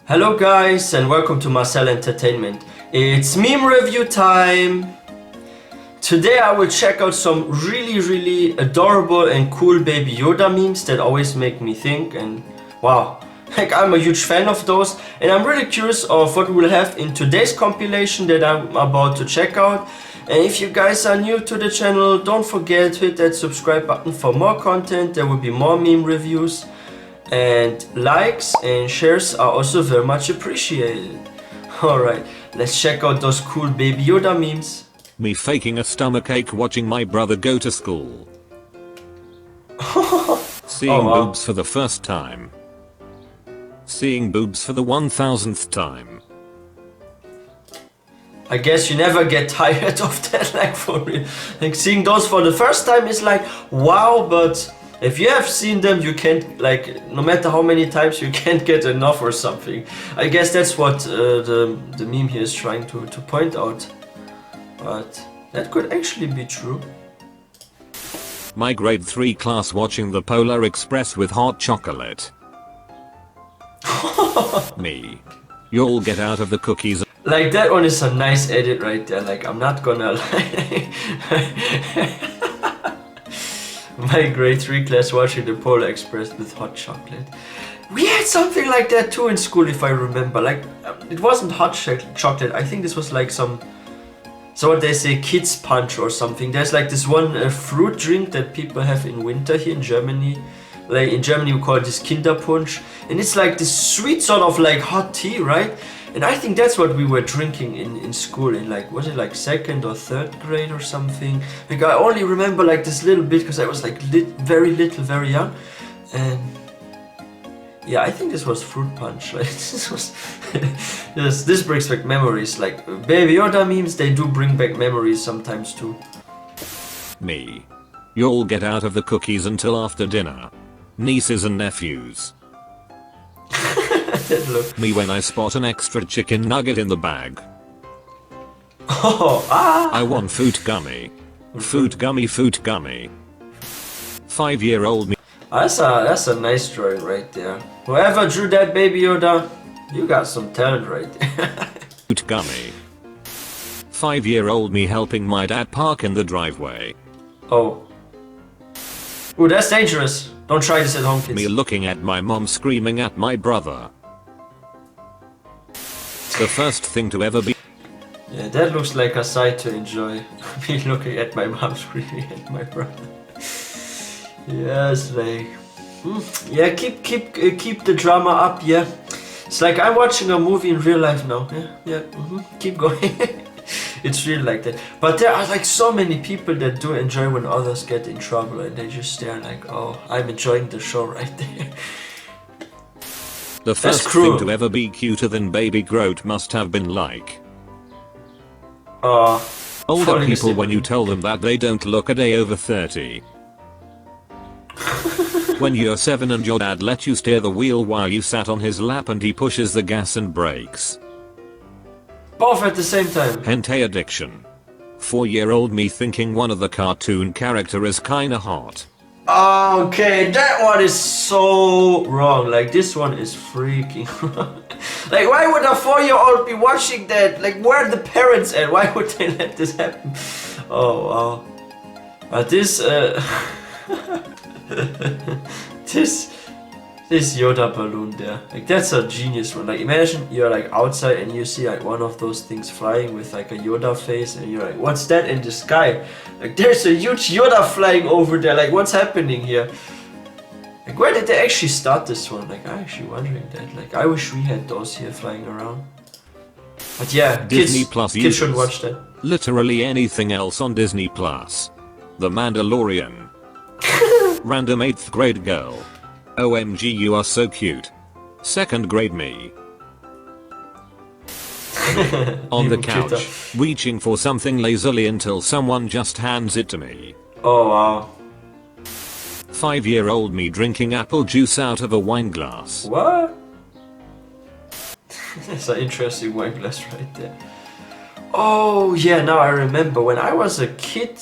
Hello guys and welcome to Marcel Entertainment. It's meme review time. Today I will check out some really adorable and cool Baby Yoda memes that always make me think, and wow, like I'm a huge fan of those, and I'm really curious of what we'll have in today's compilation that I'm about to check out. And if you guys are new to the channel, don't forget to hit that subscribe button for more content. There will be more meme reviews. And likes and shares are also very much appreciated. Alright, let's check out those cool Baby Yoda memes. Me faking a stomachache watching my brother go to school. Seeing boobs for the first time. Seeing boobs for the 1000th time. I guess you never get tired of that, like for real. Like seeing those for the first time is like wow, but if you have seen them, you can't, like, no matter how many times, you can't get enough or something. I guess that's what the meme here is trying to point out. But that could actually be true. My grade 3 class watching the Polar Express with hot chocolate. Me. You'll get out of the cookies. Like, that one is a nice edit right there, like, I'm not gonna lie. My grade 3 class watching the Polar Express with hot chocolate. We had something like that too in school, if I remember. Like, it wasn't hot chocolate. I think this was like so what they say, kids punch or something. There's like this one fruit drink that people have in winter here in Germany. Like in Germany we call this Kinderpunsch. And it's like this sweet sort of like hot tea, right? And I think that's what we were drinking in school in, like, was it like 2nd or 3rd grade or something? Like, I only remember like this little bit because I was like very little, very young. And yeah, I think this was fruit punch, right? This was this brings back memories. Like Baby Yoda memes, they do bring back memories sometimes too. Me. You'll get out of the cookies until after dinner. Nieces and nephews. Look. Me when I spot an extra chicken nugget in the bag. Oh, ah! I want food gummy. Food gummy, food gummy. 5-year-old me. That's a nice drawing right there. Whoever drew that Baby Yoda, you got some talent right there. Food gummy. 5-year-old me helping my dad park in the driveway. Oh. Ooh, that's dangerous. Don't try this at home, kids. Me looking at my mom screaming at my brother. The first thing to ever be. Yeah, that looks like a sight to enjoy. Me looking at my mom screaming at my brother. Yes, like, yeah, keep the drama up. Yeah, it's like I'm watching a movie in real life now. Yeah, keep going. It's really like that. But there are like so many people that do enjoy when others get in trouble, and they just stare like, oh, I'm enjoying the show right there. The first thing to ever be cuter than Baby Groot must have been like. Older people when you tell them that they don't look a day over 30. When you're 7 and your dad let you steer the wheel while you sat on his lap and he pushes the gas and brakes. Both at the same time. Hentai addiction. 4-year-old me thinking one of the cartoon character is kinda hot. Okay, that one is so wrong. Like, this one is freaking wrong. Like, why would a 4-year-old be watching that? Like, where are the parents at? Why would they let this happen? Oh wow. But this this Yoda balloon there, like, that's a genius one. Like, imagine you're like outside and you see like one of those things flying with like a Yoda face, and you're like, what's that in the sky? Like, there's a huge Yoda flying over there. Like, what's happening here? Like, where did they actually start this one? Like, I'm actually wondering that. Like, I wish we had those here flying around. But yeah, Disney Plus kids should watch that. Literally anything else on Disney Plus. The Mandalorian. Random 8th grade girl. OMG, you are so cute. 2nd grade me. On the couch, reaching for something lazily until someone just hands it to me. Oh wow. 5-year-old me drinking apple juice out of a wine glass. What? That's an interesting wine glass right there. Oh yeah, now I remember when I was a kid.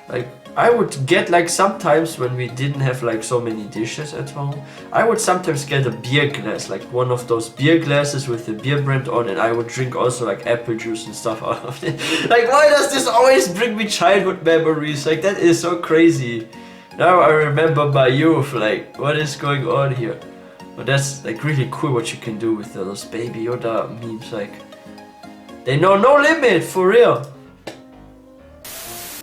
Like, I would get like sometimes when we didn't have like so many dishes at home, I would sometimes get a beer glass, like one of those beer glasses with the beer brand on, and I would drink also like apple juice and stuff out of it. Like, why does this always bring me childhood memories? Like, that is so crazy. Now I remember my youth, like, what is going on here? But that's like really cool what you can do with those Baby Yoda memes, like, they know no limit, for real.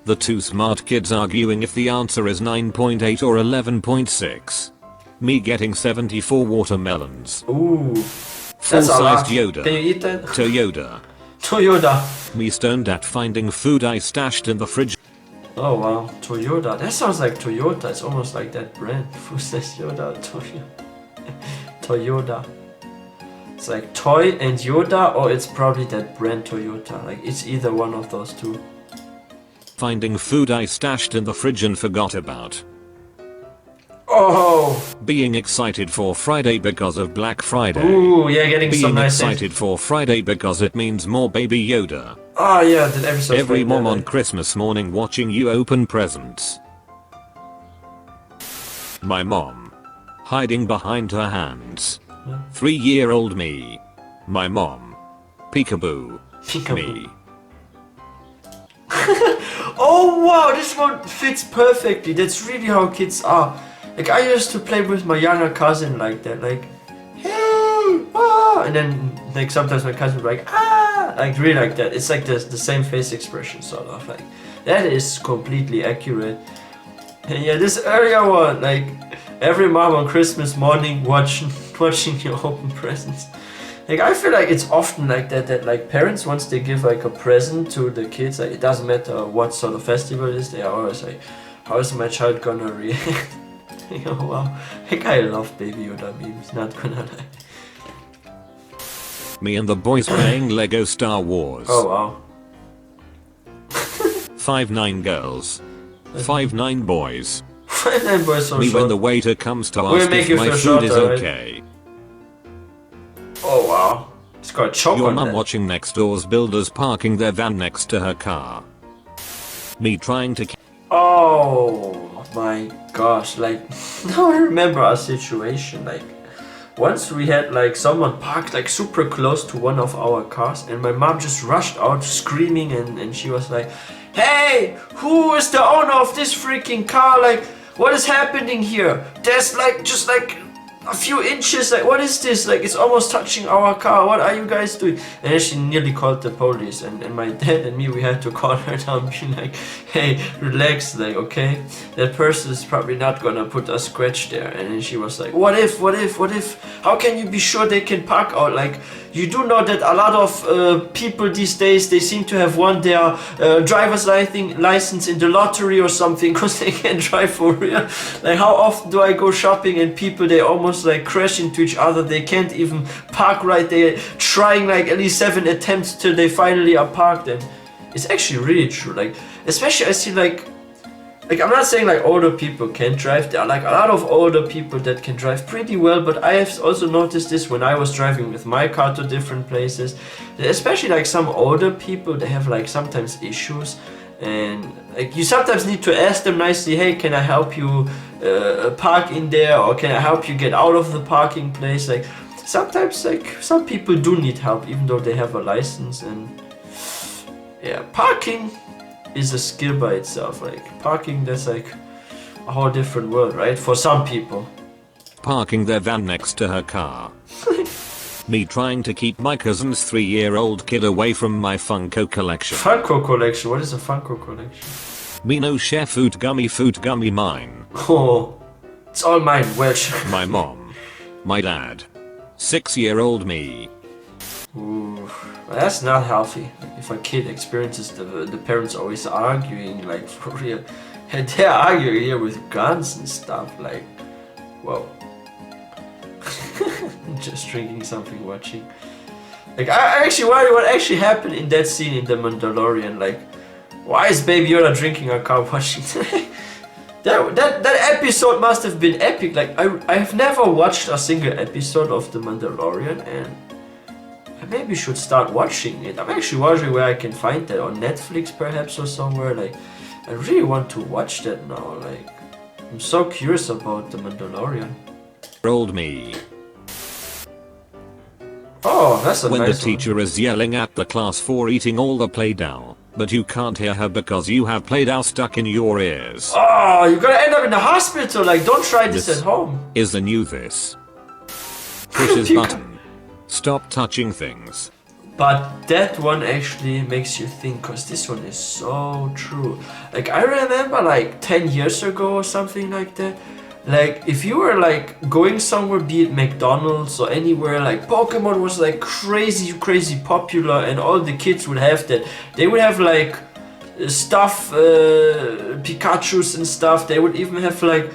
The two smart kids arguing if the answer is 9.8 or 11.6. Me getting 74 watermelons. Ooh. Full-sized Yoda. Can you eat that? Toyoda. Toyoda. Me stoned at finding food I stashed in the fridge. Oh wow, Toyoda. That sounds like Toyota. It's almost like that brand. Who says Yoda? Toyoda. It's like toy and Yoda, or it's probably that brand Toyota. Like, it's either one of those two. Finding food I stashed in the fridge and forgot about. Oh! Being excited for Friday because of Black Friday. Ooh, yeah, getting Being some nice excited for Friday because it means more Baby Yoda. Oh yeah, that episode. Every mom on Christmas morning watching you open presents. My mom. Hiding behind her hands. 3-year-old me. My mom. Peekaboo. Me. Oh wow, this one fits perfectly. That's really how kids are. Like, I used to play with my younger cousin like that, like, hey, ah, and then like sometimes my cousin would be like, ah, like really like that. It's like the same face expression, sort of, like, that is completely accurate. And yeah, this earlier one, like, every mom on Christmas morning watching you open presents. Like, I feel like it's often like that like parents, once they give like a present to the kids, like, it doesn't matter what sort of festival it is, they are always like, how is my child gonna react? Like, oh wow, like, I love Baby Yoda memes, not gonna lie. Me and the boys playing Lego Star Wars. Oh wow. 5'9" girls. 5'9" boys. 5'9" boys so Me short. when the waiter comes to We'll ask make if you my feel food is shorter, right? okay. Oh wow. It's got choke Your on mum that. watching next door's builders parking their van next to her car. Me trying to Oh my gosh, like, now I remember our situation, like, once we had like someone parked like super close to one of our cars, and my mom just rushed out screaming, and she was like, hey, who is the owner of this freaking car? Like, what is happening here? There's like just like a few inches, like, what is this? Like, it's almost touching our car. What are you guys doing? And then she nearly called the police, and my dad and me, we had to call her down, be like, hey, relax, like, okay, that person is probably not gonna put a scratch there. And then she was like, what if, how can you be sure they can park out? Like, you do know that a lot of people these days, they seem to have won their driver's license in the lottery or something, because they can drive for real. Like, how often do I go shopping and people, they almost like crash into each other, they can't even park right, they're trying like at least 7 attempts till they finally are parked. And it's actually really true, like, especially I see like I'm not saying like older people can't drive, there are like a lot of older people that can drive pretty well, but I have also noticed this when I was driving with my car to different places, especially like some older people, they have like sometimes issues, and like you sometimes need to ask them nicely, hey, can I help you park in there, or can I help you get out of the parking place? Like, sometimes like some people do need help even though they have a license. And yeah, parking is a skill by itself. Like, parking, that's like a whole different world, right? For some people. parking their van next to her car. Me trying to keep my cousin's 3-year-old kid away from my Funko collection. Funko collection? What is a Funko collection? Me no share food gummy mine. Oh, it's all mine, Welsh. My mom. My dad. 6-year-old me. Ooh, that's not healthy. If a kid experiences the parents always arguing, like, for real, and they're arguing here with guns and stuff, like, whoa. Just drinking something, watching. Like, I actually wonder what actually happened in that scene in The Mandalorian. Like, why is Baby Yoda drinking a car watching? That episode must have been epic. Like, I have never watched a single episode of The Mandalorian, and I maybe should start watching it. I'm actually wondering where I can find that, on Netflix perhaps or somewhere. Like, I really want to watch that now. Like, I'm so curious about the Mandalorian. Old me. Oh, that's a When nice the teacher is yelling at the class for eating all the Play-Doh, but you can't hear her because you have Play-Doh stuck in your ears. Oh, you're gonna end up in the hospital. Like, don't try this at home. Is the new this. Pushes button. Stop touching things. But that one actually makes you think, because this one is so true. Like, I remember like 10 years ago or something like that. Like, if you were like going somewhere, be it McDonald's or anywhere, like Pokemon was like crazy popular, and all the kids would have that. They would have like stuff, Pikachus and stuff. They would even have like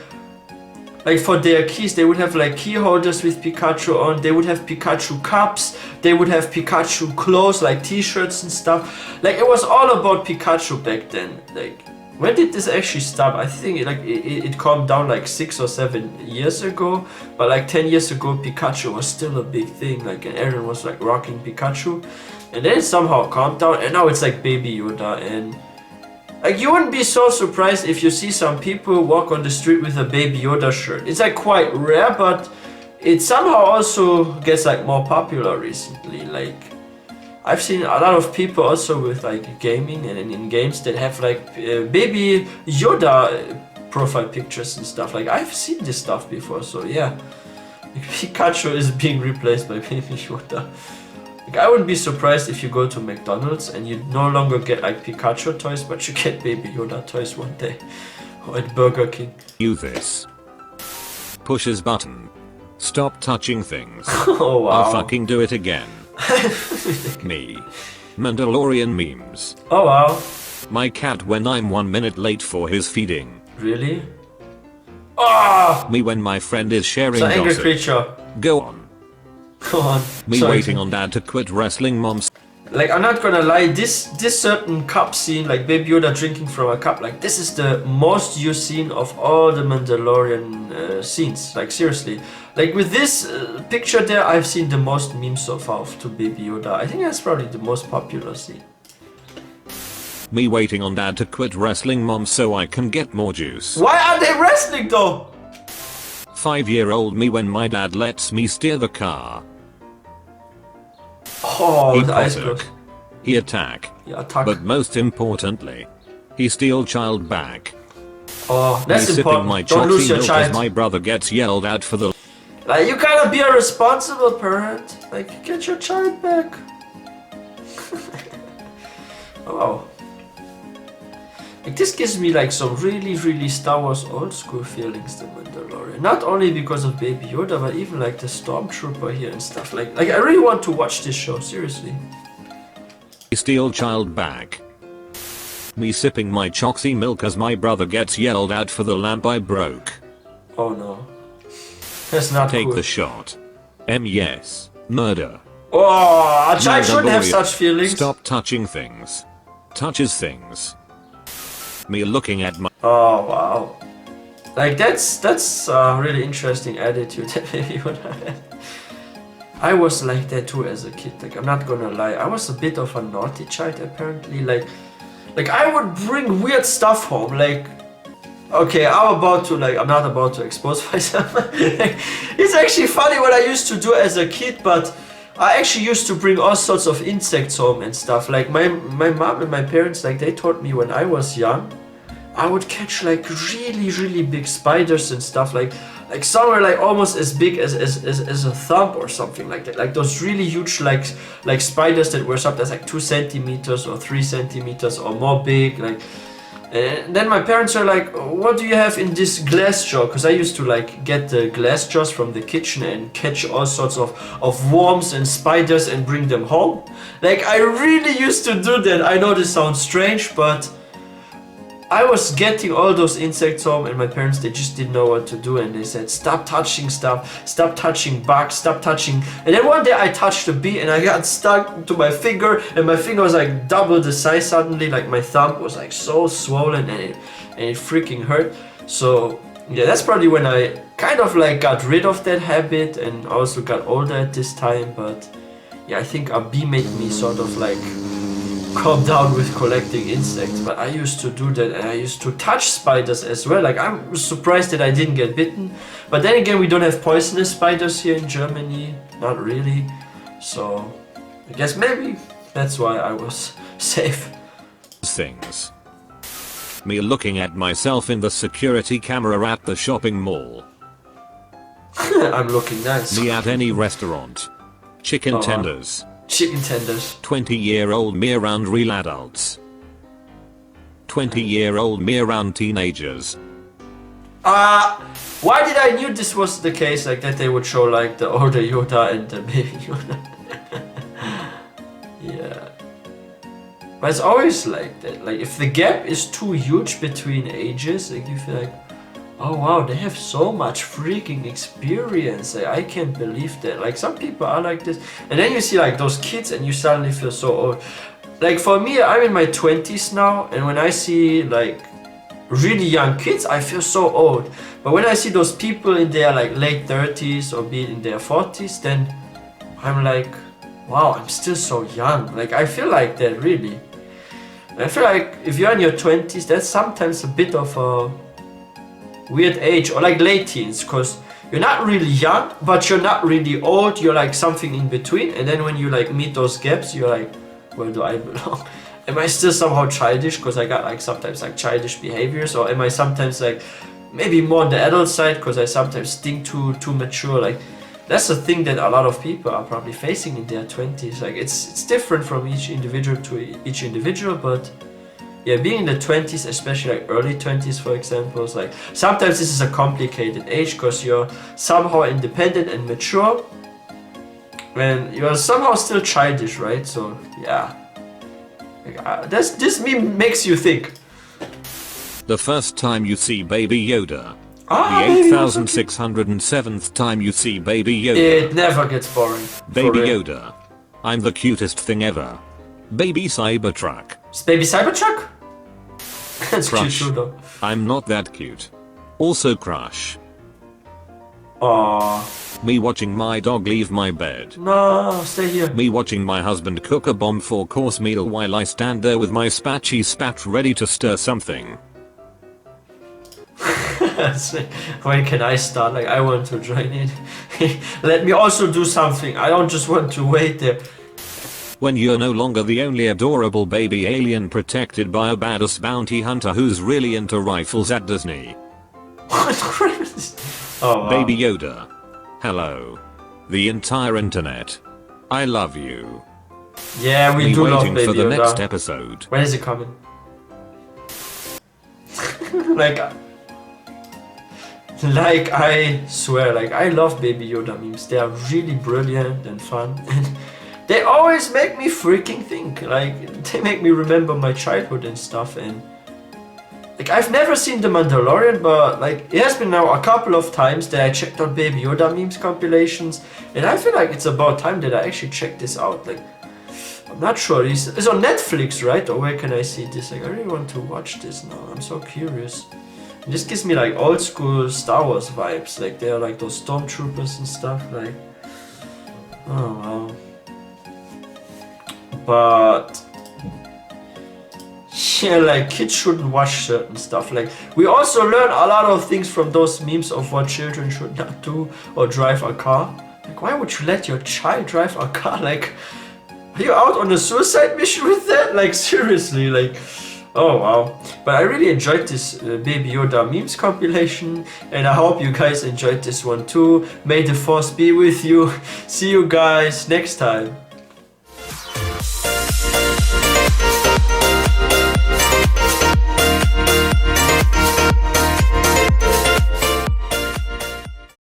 for their keys, they would have like key holders with Pikachu on. They would have Pikachu cups. They would have Pikachu clothes, like t-shirts and stuff. Like, it was all about Pikachu back then. Like, when did this actually stop? I think it calmed down like 6 or 7 years ago. But like 10 years ago, Pikachu was still a big thing. Like, and everyone was like rocking Pikachu. And then it somehow calmed down, and now it's like Baby Yoda. And like, you wouldn't be so surprised if you see some people walk on the street with a Baby Yoda shirt. It's like quite rare, but it somehow also gets like more popular recently. Like, I've seen a lot of people also with like gaming and in games that have like Baby Yoda profile pictures and stuff. Like, I've seen this stuff before, so yeah. Like, Pikachu is being replaced by Baby Yoda. Like, I wouldn't be surprised if you go to McDonald's and you no longer get like Pikachu toys, but you get Baby Yoda toys one day. Or at Burger King. You this. Pushes button. Stop touching things. Oh wow. I'll fucking do it again. Me. Mandalorian memes. Oh wow. My cat when I'm 1 minute late for his feeding. Really? Ah! Me when my friend is sharing It's an angry gossip. creature. Go on. Go on. Me Sorry. waiting on dad to quit wrestling moms. Like, I'm not gonna lie, this certain cup scene, like Baby Yoda drinking from a cup, like, this is the most used scene of all the Mandalorian scenes. Like, seriously. Like, with this picture there, I've seen the most memes so far to Baby Yoda. I think that's probably the most popular scene. Me waiting on dad to quit wrestling mom so I can get more juice. Why are they wrestling though? 5-year-old me when my dad lets me steer the car. Oh, He the ice potok. block. He attack. Yeah, attack. But most importantly, he steal child back. Oh, that's me sipping important. my Don't lose chocolate your milk as child. my brother gets yelled at for the. Like, you gotta be a responsible parent. Like, get your child back. Oh. Like, this gives me like some really Star Wars old school feelings, the Mandalorian. Not only because of Baby Yoda, but even like the Stormtrooper here and stuff. Like I really want to watch this show, seriously. Steal child back. Me sipping my choxy milk as my brother gets yelled at for the lamp I broke. Oh no. That's not Take cool. the shot. Yes. Murder. Oh, a child shouldn't have Mandalorian. such feelings. Stop touching things. Touches things. Me looking at my. Oh wow. Like, that's a really interesting attitude that Baby Yoda had. I was like that too as a kid. Like, I'm not gonna lie, I was a bit of a naughty child apparently. Like I would bring weird stuff home. Like, okay, I'm not about to expose myself. Like, it's actually funny what I used to do as a kid, but I actually used to bring all sorts of insects home and stuff. Like, my mom and my parents, like, they taught me when I was young, I would catch like really big spiders and stuff, like somewhere like almost as big as a thumb or something like that. Like those really huge like spiders that were sometimes like 2 centimeters or 3 centimeters or more big. Like, and then my parents were like, what do you have in this glass jar? Because I used to like get the glass jars from the kitchen and catch all sorts of worms and spiders and bring them home. Like, I really used to do that. I know this sounds strange, but I was getting all those insects home, and my parents, they just didn't know what to do, and they said, stop touching stuff, stop touching bugs, stop touching. And then one day I touched a bee and I got stuck to my finger, and my finger was like double the size suddenly. Like, my thumb was like so swollen, and it freaking hurt. So yeah, that's probably when I kind of like got rid of that habit and also got older at this time. But yeah, I think a bee made me sort of like calm down with collecting insects, but I used to do that, and I used to touch spiders as well. Like, I'm surprised that I didn't get bitten. But then again, we don't have poisonous spiders here in Germany. Not really. So, I guess maybe that's why I was safe. Things. Me looking at myself in the security camera at the shopping mall. I'm looking nice. Me at any restaurant. Chicken tenders. Chicken tenders. 20-year-old me around real adults. 20-year-old me around teenagers. Why did I knew this was the case, like that they would show like the older Yoda and the baby Yoda? Yeah. But it's always like that. Like if the gap is too huge between ages, like you feel like, oh wow, they have so much freaking experience. Like, I can't believe that. Like some people are like this. And then you see like those kids and you suddenly feel so old. Like for me, I'm in my 20s now, and when I see like really young kids, I feel so old. But when I see those people in their like late 30s or be in their 40s, then I'm like, wow, I'm still so young. Like I feel like that really. And I feel like if you're in your 20s, that's sometimes a bit of a weird age, or like late teens, because you're not really young, but you're not really old. You're like something in between. And then when you like meet those gaps, you're like, where do I belong? Am I still somehow childish because I got like sometimes like childish behaviors, or am I sometimes like maybe more on the adult side because I sometimes think too mature? Like that's the thing that a lot of people are probably facing in their 20s. Like it's different from each individual to each individual, but yeah, being in the 20s, especially like early 20s for example, is like sometimes this is a complicated age because you're somehow independent and mature, and you're somehow still childish, right? So yeah, like, this meme makes you think. The first time you see Baby Yoda. The 8607th time you see Baby Yoda. It never gets boring. Baby Yoda. I'm the cutest thing ever. Baby Cybertruck. Is Baby Cybertruck? That's Crush. cute too though. I'm not that cute. Also crush. Aww. Me watching my dog leave my bed. No, stay here. Me watching my husband cook a bomb 4-course meal while I stand there with my spatchy spat ready to stir something. When can I start? Like I want to join in. Let me also do something. I don't just want to wait there. When you're no longer the only adorable baby alien protected by a badass bounty hunter who's really into rifles at Disney. What crazy? Oh, wow. Baby Yoda. Hello. The entire internet. I love you. Yeah, we do love waiting Baby for the Yoda. next episode. When is it coming? Like I swear, like I love Baby Yoda memes. They are really brilliant and fun, and they always make me freaking think. Like they make me remember my childhood and stuff. And like I've never seen The Mandalorian, but like it has been now a couple of times that I checked out Baby Yoda memes compilations, and I feel like it's about time that I actually check this out. Like I'm not sure, it's on Netflix, right? Or where can I see this? Like I really want to watch this now. I'm so curious. This gives me like old school Star Wars vibes, like they're like those stormtroopers and stuff, like, oh wow. But yeah, like kids shouldn't watch certain stuff. Like we also learn a lot of things from those memes of what children should not do or drive a car. Like why would you let your child drive a car? Like are you out on a suicide mission with that? Like seriously, like oh wow. But I really enjoyed this Baby Yoda memes compilation, and I hope you guys enjoyed this one too. May the force be with you. See you guys next time.